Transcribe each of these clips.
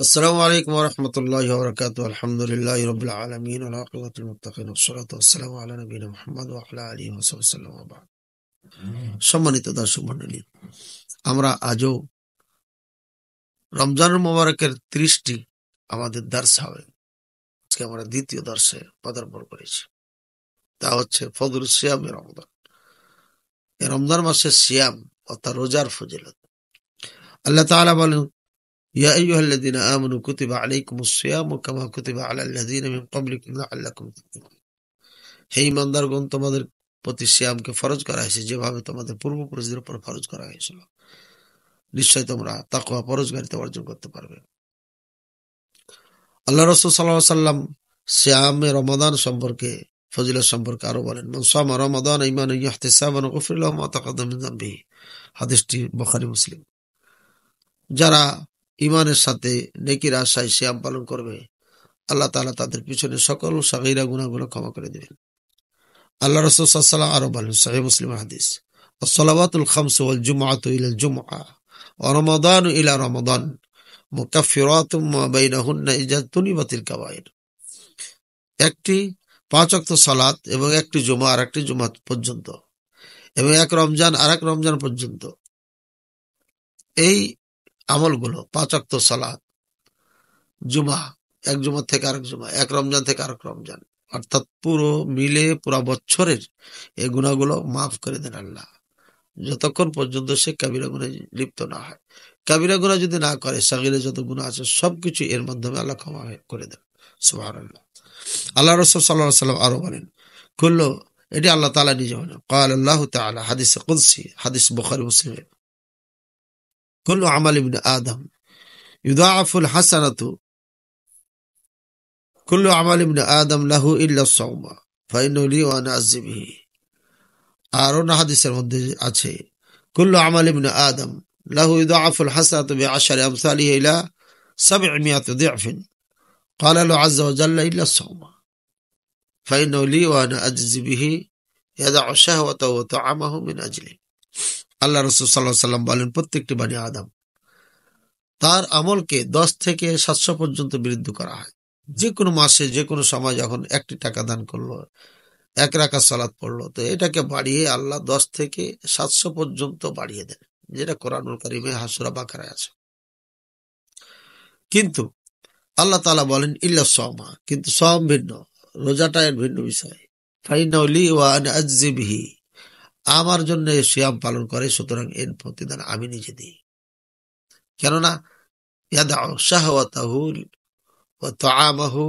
আসসালামু আলাইকুম ওয়া রাহমাতুল্লাহি ওয়া বারাকাতুহু আলহামদুলিল্লাহি রাব্বিল আলামিন ওয়া আকিবাতুল মুত্তাকিন ওয়াসসালাতু ওয়াসসালামু আলা নাবিয়িনা মুহাম্মদ ওয়া আলা আলিহি ওয়া সাহবিহি সাল্লাম ওয়া বা'দ। সম্মানিত দর্শক মণ্ডলী, আমরা আজও রমজানুল মুবারকের 30টি আমাদের দার্স হবে। আজকে আমরা দ্বিতীয় দার্সে পদার্পণ করেছি, তা হচ্ছে ফদলুল সিয়াম রমজান। এই রমজান মাসের সিয়াম অর্থাৎ রোজার ফজিলত। আল্লাহ তাআলা বলেন, ইয়া আইয়ুহাল্লাযীনা আমানু কুতিবা আলাইকুমুস সিয়ামু কামা কুতিবা আলাল লাযীনা মিন ক্বাবলিকুম লাআল্লাকুম তাত্তাকুন। হে ঈমানদারগণ, তোমাদের প্রতি সিয়ামকে ফরজ করা হয়েছে যেভাবে তোমাদের পূর্বপুরুষদের উপর ফরজ করা হয়েছিল। নিশ্চয় তোমরা তাকওয়া পরহেজগারিতা অর্জন করতে পারবে। আল্লাহ রাসূল সাল্লাল্লাহু আলাইহি ওয়াসাল্লাম সিয়ামে রমাদান সম্পর্কে ফজিলত সম্পর্কে আরো বলেন, মান সামা রমাদান ঈমানান ওয়া ইহতিসাবান গুফির লাহু মা তাকাদ্দাম মিন যামবিহি। হাদিসটি বুখারী মুসলিম। যারা ঈমানের সাথে নেকির আশায় সিয়াম পালন করবে, আল্লাহ তাআলা তাদের পিছনে সকল সাগীরা গুনাহগুলো ক্ষমা করে দিবেন। আল্লাহ রাসূল সাল্লাল্লাহু আলাইহি ওয়াসাল্লাম আরো বলেন, সহিহ মুসলিম হাদিস, as-salawatul khamsu wal jumu'atu ila al-jumu'ah wa ramadanu ila ramadan mukaffiratun ma bainahunna idza tunibatil kaba'ir। একটি 5 ওয়াক্ত সালাত এবং একটি জুমা আর একটি জুমা পর্যন্ত, এবং এক রমজান আর এক রমজান পর্যন্ত, এই আমলগুলো 5 ওয়াক্ত সালাত, জুমা, এক জুমা থেকে আরেক জুমা, এক রমজান থেকে আরেক রমজান, অর্থাৎ পুরো মিলে পুরা বছরের এই গুনাহগুলো মাফ করে দেন আল্লাহ, যতক্ষণ পর্যন্ত সে কাবিরা গুনাহে লিপ্ত না হয়। কাবিরা গুনাহ যদি না করে, সাগীরা যত গুনাহ আছে সবকিছু এর মাধ্যমে আল্লাহ ক্ষমা করে দেন। সুবহানাল্লাহ। আল্লাহ রাসূল সাল্লাল্লাহু আলাইহি ওয়াসাল্লাম আরো বলেন, কুল্লু, এটি আল্লাহ তাআলা নিজে বলেন, ক্বাল আল্লাহু তাআলা, হাদিস কুদসি, হাদিস বুখারী মুসলিম, কুল্লু আমাল ইবনে আদম ইউদাআফুল হাসানাতু কুল্লু আমাল ইবনে আদম লাহু ইল্লা আস-সাওমা ফাইন্নাহু লি ওয়া আনা আজজি বিহি। আর অন্য হাদিসের মধ্যে আছে, কুল্লু আমাল ইবনে আদম লাহু ইউদাআফুল হাসানাতু বিআশরি আমসালিহি ইলা 700 দি'ফিন ক্বালা লাহু আযজা ওয়া জাল্লা ইল্লা আস-সাওমা ফাইন্নাহু লি ওয়া আনা আজজি বিহি ইয়াদাউ শাহওয়াতাহু ওয়া তা'আমাহু মিন আজলি। আল্লাহ রাসূল সাল্লাল্লাহু আলাইহি ওয়াসাল্লাম বলেন, প্রত্যেকটি বনি আদম তার আমলকে 10 থেকে 700 পর্যন্ত বৃদ্ধি করা হয়। যে কোনো মাসে যে কোনো সময় যখন একটি টাকা দান করলো, এক রাকাত সালাত পড়লো, তো এটাকে বাড়িয়ে আল্লাহ 10 থেকে 700 পর্যন্ত বাড়িয়ে দেন, যেটা কোরআনুল কারীমে সূরা বাকারায় আছে। কিন্তু আল্লাহ তাআলা বলেন ইল্লা সাওমা, কিন্তু সাওম ভিন্ন, রোজাটা এর ভিন্ন বিষয়। ফাইনাহু লি ওয়া আনা আজজি বিহি, আমার জন্য সিয়াম পালন করে, সুতরাং এর প্রতিদান আমি নিজে দিই। কেননা ইয়াদাউ শাহওয়াতাহু ওয়া তা'আমাহু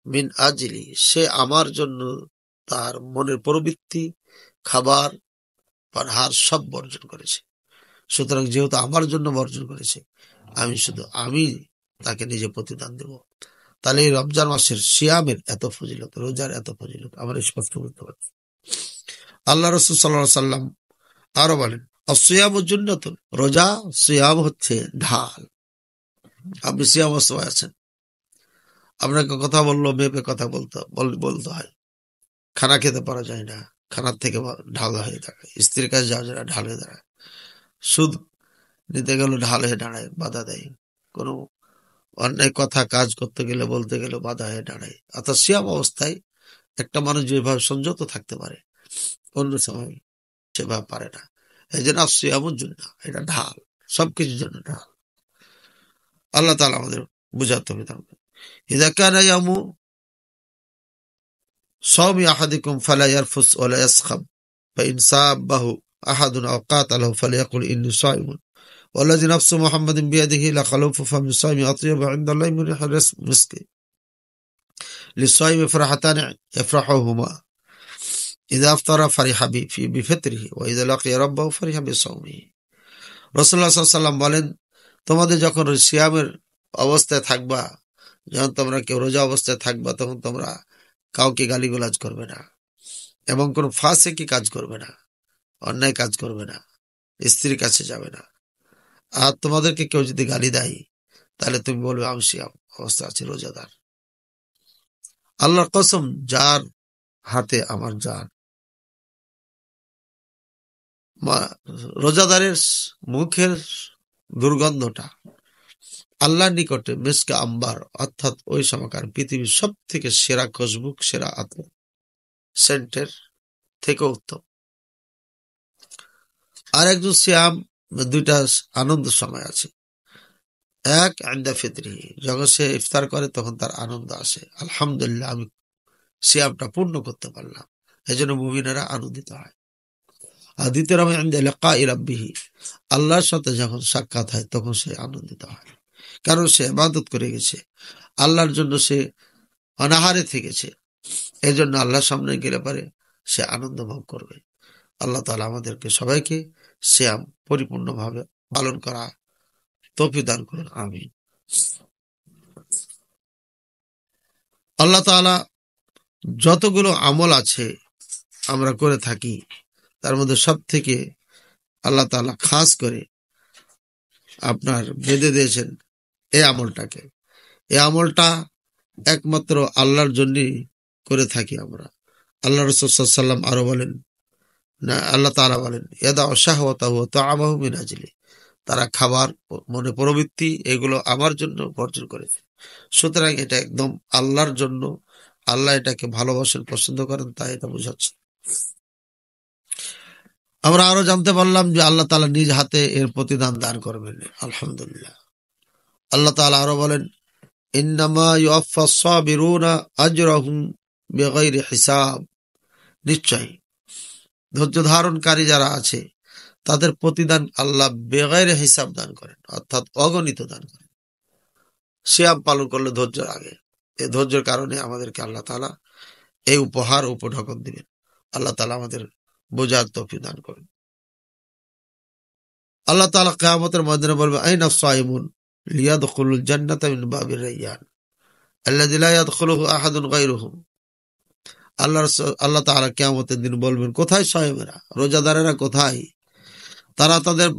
মিন আজলি, সে আমার জন্য তার মনের প্রবৃত্তি, খাবার, পানহার সব বর্জন করেছে। সুতরাং যেহেতু আমার জন্য বর্জন করেছে, আমি তাকে নিজে প্রতিদান দেব। তাহলে এই রমজান মাসের সিয়ামের এত ফজিলত, রোজার এত ফজিলত আমরা স্পষ্ট বুঝতে পারছি। আল্লাহ রাসূল সাল্লাল্লাহু আলাইহি ওয়াসাল্লাম আরো বলেন, as-সিয়ামু জুন্নাতুন, রোজা, সিয়াম হচ্ছে ঢাল। আপনি সিয়াম অবস্থায় আছেন, আপনাকে কথা বললো, মেপে কথা বলতে হয়, খানা খেতে পারা যায় না, খানার থেকে ঢাল হয়ে দাঁড়ায়, স্ত্রীর কাছে যাওয়া যায় না, ঢাল হয়ে দাঁড়ায়, সুদ নিতে গেলে ঢাল হয়ে দাঁড়ায়, বাধা দেয়, কোনো অন্যায় কথা কাজ করতে গেলে বলতে গেলে বাধা হয়ে দাঁড়ায়। অর্থাৎ সিয়াম অবস্থায় একটা মানুষ যেভাবে সংযত থাকতে পারে, অন্য সময় সেভাবে পারে না। এই জন্য সিয়ামুর জন্য এটা ঢাল, সবকিছুর জন্য ঢাল। আল্লাহ তাআলা আমাদের বুঝাতে হবে। ইযা কানা ইয়ামু সাওমি আহাদিকুম ফালা ইয়ারফুস ওয়ালা ইয়াসখাব ফাইন সাবাহু আহাদুন আও কাতালাহু ফালিয়াকুল ইন্নী সাইমুন ওয়াল্লাযী নাফসু মুহাম্মাদিন বিয়াদিহি লাখালুফু ফামি সাইমি আতয়াবু ইনদাল্লাহি মিন রিহিল মিসকি লিসাইমি ফারহাতান ইয়াফরাহুহুমা ইযা আফতারা ফারিহা বিফিত্রিহি ওয়া ইযা লাকিয়া রাব্বাহু ফারিহা বিসাওমিহি। রাসূলুল্লাহ সাল্লাল্লাহু আলাইহি ওয়াসাল্লাম বলেন, তোমাদের যখন সিয়ামের অবস্থায় থাকবা, যখন তোমরা কেউ রোজা অবস্থায় থাকবা, তখন তোমরা কাউকে গালিগালাজ করবে না এবং কোন ফাসিকি কাজ করবে না, অন্যায় কাজ করবে না, স্ত্রীর কাছে যাবে না। আর তোমাদেরকে কেউ যদি গালি দেয়, তাহলে তুমি বলবে আমি সিয়াম অবস্থা আছি, রোজাদার। আল্লাহর কসম, যার হাতে আমার জান, রোজাদারের মুখের দুর্গন্ধটা আল্লাহর নিকটে মেসকা আম্বার, অর্থাৎ ওই সময়কার পৃথিবীর সব থেকে সেরা খুশবু, সেরা আতর, সেন্টের থেকে উত্তম। আর একজন সিয়াম, দুইটা আনন্দ সময় আছে। এক আইন্দা ফিতরি, যখন সে ইফতার করে তখন তার আনন্দ আসে, আলহামদুলিল্লাহ আমি সিয়ামটা পূর্ণ করতে পারলাম, এই জন্য মুমিনেরা আনন্দিত হয়। আর দ্বিতীয় রকম আইন্দা লিকাই রাব্বিহি, আল্লাহর সাথে যখন সাক্ষাৎ হয় তখন সে আনন্দিত হয়, কারণ সে ইবাদত করে গেছে, আল্লাহর জন্য সে অনাহারে থেকেছে, এই জন্য আল্লাহর সামনে গেলে পারে সে আনন্দ ভোগ করবে। আল্লাহ তাআলা আমাদেরকে সবাইকে সিয়াম পরিপূর্ণভাবে পালন করা তৌফিক দান করুন, আমিন। আল্লাহ তাআলা যতগুলো আমল আছে আমরা করে থাকি, তার মধ্যে সব থেকে আল্লাহ তাআলা খাস করে আপনার বেঁধে দিয়েছেন এই আমলটাকে। এই আমলটা একমাত্র আল্লাহর জন্যই করে থাকি আমরা। আল্লাহ রাসূল সাল্লাল্লাহু আলাইহি ওয়াসাল্লাম আরো বলেন, না আল্লাহ তাআলা বলেন, ইয়াদা শাহওয়াতাহু ওয়া তা'আমাহু মিন আজলি, তারা খাবার, মনে প্রবৃত্তি, এগুলো আমার জন্য বর্জন করেছে। সুতরাং এটা একদম আল্লাহর জন্য, আল্লাহ এটাকে ভালোবাসেন, পছন্দ করেন, তাই এটা বোঝাচ্ছে। আমরা আরো জানতে পারলাম যে আল্লাহ তাআলা নিজ হাতে এর প্রতিদান দান করবেন, আলহামদুলিল্লাহ। আল্লাহ তাআলা আরো বলেন, ইন্নামা ইউওয়াফাস সাবিরুনা আজরাহুম বিগাইরি হিসাব, নিশ্চয় ধৈর্য ধারণকারী যারা আছে তাদের প্রতিদান আল্লাহ বেগাইরে হিসাব দান করেন, অর্থাৎ অগণিত দান করেন। সিয়াম পালন করলে ধৈর্যের আগে, এই ধৈর্যের কারণে আমাদেরকে আল্লাহ তাআলা এই উপহার উপঢৌকন দিবেন। আল্লাহ তাআলা আমাদের বোঝার তৌফিক দান করেন। আল্লাহ তাআলা কিয়ামতের ময়দানে বলবে, আইনা সাইমুন লিয়াদখুলুল জান্নাতা মিন বাবির রায়্যান আল্লাযী লা ইয়াদখুলুহু আহাদুন গায়রুহুম। আল্লাহ তাআলা কিয়ামতের দিন বলবেন, কোথায় সায়েমেরা, রোজাদারেরা কোথায়? তারা তাদের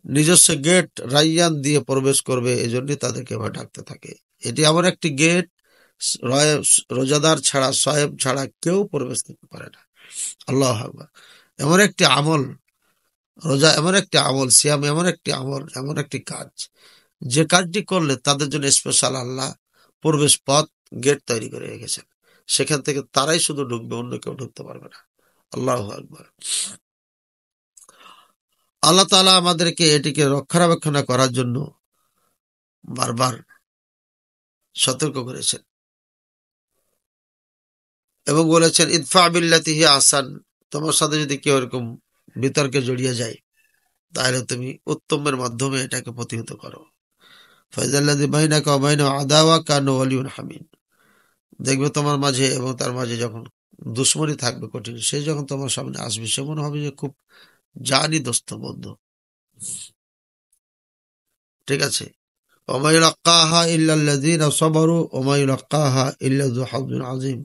নিজস্ব গেট রাইয়ান দিয়ে প্রবেশ করবে, এজন্য তাদেরকে এভাবে ডাকতে থাকে। এটি এমন একটি গেট, রোজাদার ছাড়া, সায়েম ছাড়া কেউ প্রবেশ করতে পারে না। আল্লাহু আকবার। এমন একটি আমল, রোজা এমন একটি আমল, সিয়াম এমন একটি আমল, এমন একটি কাজ, যে কাজটি করলে তাদের জন্য স্পেশাল আল্লাহ প্রবেশ পথ, গেট তৈরি করে রেখেছেন। সেখান থেকে তারাই শুধু ঢুকবে, অন্য কেউ ঢুকতে পারবে না। আল্লাহু আকবার। আল্লাহ তাআলা আমাদেরকে এটিকে রক্ষণাবেক্ষণ করার জন্য বারবার সতর্ক করেছেন এবং বলেছেন, ইদফা বিল্লাতি হিয়া আহসান, তোমার সাথে যদি কেউ এরকম বিতর্কে জড়িয়ে যায় তাহলে তুমি উত্তমের মাধ্যমে এটাকে প্রতিহত করো। ফাইজাল্লাযী বাইনাকা ওয়া বাইনাহু আদাওয়া কান্নাহু ওয়ালিয়্যুন হামীম, দেখবে তোমার মাঝে এবং তার মাঝে যখন দুশমনি থাকবে কঠিন, সে যখন তোমার সামনে আসবে সে মনে হবে যে খুব জানি দোস্ত, বন্ধু। ঠিক আছে। ওমা ইউলাক্কাহা ইল্লাল্লাযীনা সাবারু ওমা ইউলাক্কাহা ইল্লা যু হাযযিন আযীম,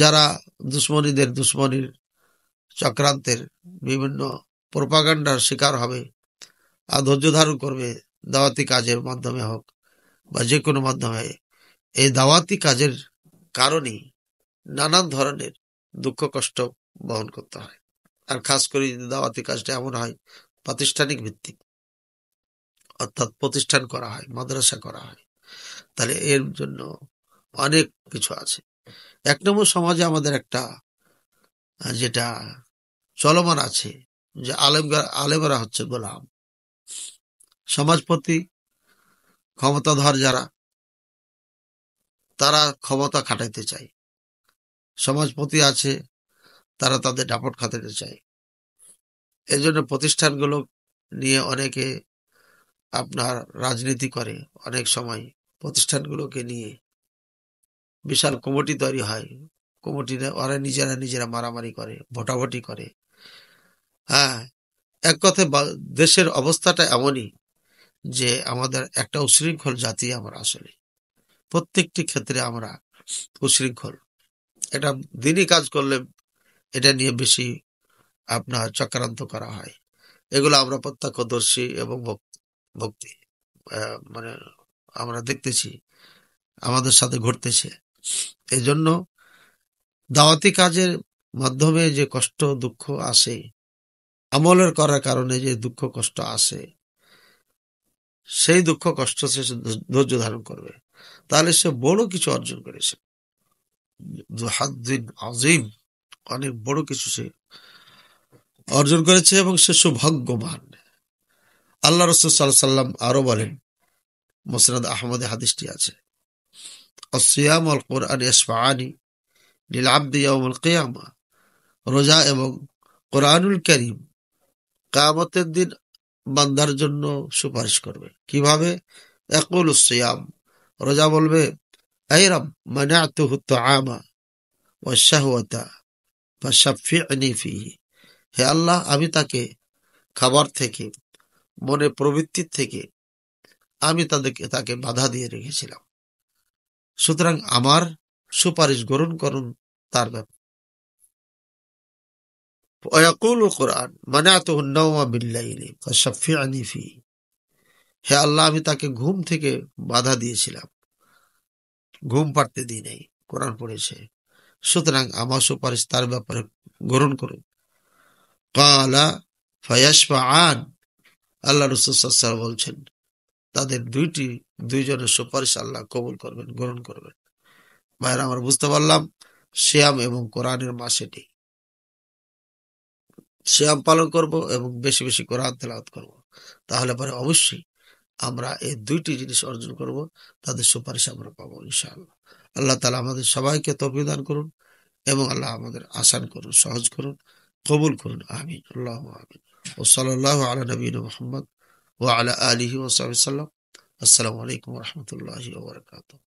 যারা দুশ্মনীর চক্রান্তের বিভিন্ন প্রোপাগান্ডার শিকার হবে আর ধৈর্য ধারণ করবে, দাওয়াতি কাজের মাধ্যমে হোক বা যে কোনো মাধ্যমে, এই দাওয়াতি কাজের কারণেই নানান ধরনের দুঃখ কষ্ট বহন করতে হয়। আর খাস করে যদি দাওয়াতি কাজটা এমন হয় প্রাতিষ্ঠানিক ভিত্তিক, অর্থাৎ প্রতিষ্ঠান করা হয়, মাদ্রাসা করা হয়, তাহলে এর জন্য অনেক কিছু আছে। এক নম্বর, সমাজে আমাদের একটা যেটা চলমান আছে যে আলেমরা হচ্ছে গোলাম। সমাজপতি, ক্ষমতাধর যারা, তারা ক্ষমতা খাটাইতে চায়। সমাজপতি আছে, তারা তাদের দাপট খাটাতে চায়। এই জন্য প্রতিষ্ঠানগুলো নিয়ে অনেকে আপনার রাজনীতি করে। অনেক সময় প্রতিষ্ঠানগুলোকে নিয়ে বিশাল কমিটি তৈরি হয়, কমিটি ওরা নিজেরা মারামারি করে, ভোটাভুটি করে। হ্যাঁ, এক কথায় দেশের অবস্থাটা এমনই যে আমাদের একটা উশৃঙ্খল জাতি আমরা, আসলে প্রত্যেকটি ক্ষেত্রে আমরা উশৃঙ্খল। এটা দিনই কাজ করলে এটা নিয়ে বেশি আপনার চক্রান্ত করা হয়। এগুলো আমরা প্রত্যক্ষদর্শী এবং ভক্তি মানে আমরা দেখতেছি, আমাদের সাথে ঘটতেছে। এই জন্য দাওয়াতি কাজের মাধ্যমে যে কষ্ট দুঃখ আসে, আমলের করার কারণে যে দুঃখ কষ্ট আসে, সেই দুঃখ কষ্ট সে ধৈর্য ধারণ করবে, তাহলে সে বড় কিছু অর্জন করেছে। আজিম, অনেক বড় কিছু সে অর্জন করেছে এবং সে সৌভাগ্যবান। আল্লাহ রাসূল সাল্লাল্লাহু আলাইহি ওয়াসাল্লাম আরো বলেন, মুসনাদ আহমদে হাদিসটি আছে, আসিয়াম ওয়াল কুরআন ইয়াশফাআনি লিল আবদি ইয়াউমুল কিয়ামা। রোজা এবং কোরআনুল কারীম কিয়ামতের দিন বান্দার জন্য সুপারিশ করবে। কিভাবে? ইয়াকুলুস সিয়াম, রোজা বলবে, আই রব মানাতুহু তুআমা ওয়াশ শাহওয়াতা ফাশাফি'নি ফিহি। হে আল্লাহ, আমি তাকে খাবার থেকে, মনে প্রবৃত্তির থেকে আমি তাকে বাধা দিয়ে রেখেছিলাম, সুতরাং আমার সুপারিশ গ্রহণ করুন তার ব্যাপারে। ওয়ায়াকুলুল কুরআন মানাতুহু আন-নাওমা বিল-লাইলি ফাশাফি'নি ফিহি। হে আল্লাহ, আমি তাকে ঘুম থেকে বাধা দিয়েছিলাম, ঘুম পাড়তে দিই নাই, কোরআন পড়েছে, সুতরাং আমার সুপারিশ তার ব্যাপারে গ্রহণ করুন। ক্বালা ফায়াশফাআন, আল্লাহ রাসূল সাল্লাল্লাহু আলাইহি ওয়াসাল্লাম বলছেন, তাদের দুইজনের সুপারিশ আল্লাহ কবুল করবেন, গ্রহণ করবেন। ভাইরা, আমরা বুঝতে পারলাম সিয়াম এবং কোরআনের মাস এটি। সিয়াম পালন করব এবং বেশি বেশি কোরআন তেলাওয়াত করব, তাহলে পরে অবশ্যই আমরা এই দুইটি জিনিস অর্জন করব, তাদের সুপারিশ আমরা পাবো ইনশাআল্লাহ। আল্লাহ তাআলা আমাদের সবাইকে তৌফিক দান করুন এবং আল্লাহ আমাদের আসান করুন, সহজ করুন, কবুল করুন। আমিন, আল্লাহুম্মা আমিন। ওয়া সাল্লাল্লাহু আলা নবিয়িনা মুহাম্মদ ওয়া আলা আলিহি ওয়া সাহবিহি সাল্লাম। আসসালামু আলাইকুম ওয়া রাহমাতুল্লাহি ওয়া বারাকাতুহু।